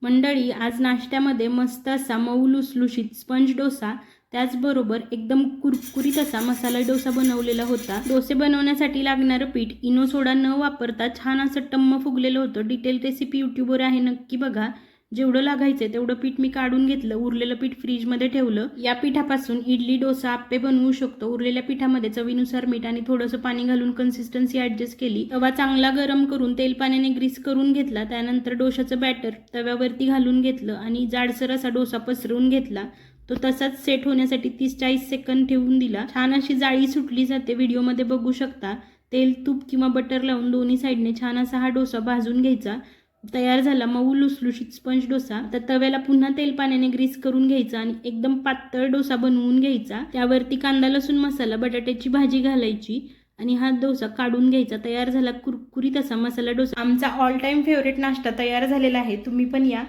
मंडळी, आज नाश्त्यामध्ये मस्त असा मऊ लुसलुशीत स्पंज डोसा, त्याचबरोबर एकदम कुरकुरीत असा मसाला डोसा बनवलेला होता. डोसे बनवण्यासाठी लागणारं पीठ इनो सोडा न वापरता छान असं टम्म फुगलेलं होतं. डिटेल रेसिपी यूट्यूबवर आहे, नक्की बघा. जेवढं लागायचं तेवढं पीठ मी काढून घेतलं, उरलेलं पीठ फ्रीजमध्ये ठेवलं. या पिठापासून इडली, डोसा, आप्पे बनवू शकतो. उरलेल्या पिठामध्ये चवीनुसार मीठ आणि थोडंसं पाणी घालून कन्सिस्टन्सी ॲडजस्ट केली. तवा चांगला गरम करून तेल पाण्याने ग्रीस करून घेतला. त्यानंतर डोशाचं बॅटर तव्यावरती घालून घेतलं आणि जाडसर असा डोसा पसरवून घेतला. तो तसाच सेट होण्यासाठी 30-40 सेकंद ठेवून दिला. छान अशी जाळी सुटली जाते, व्हिडिओमध्ये बघू शकता. तेल, तूप किंवा बटर लावून दोन्ही साईडने छान असा हा डोसा भाजून घ्यायचा. तयार झाला मऊ लुसलुशीत स्पंज डोसा. तर तव्याला पुन्हा तेल पाण्याने ग्रीस करून घ्यायचा आणि एकदम पातळ डोसा बनवून घ्यायचा. त्यावरती कांदा, लसूण मसाला, बटाट्याची भाजी घालायची आणि हा डोसा काढून घ्यायचा. तयार झाला कुरकुरीत असा मसाला डोसा. आमचा ऑल टाइम फेवरेट नाश्ता तयार झालेला आहे. तुम्ही पण या.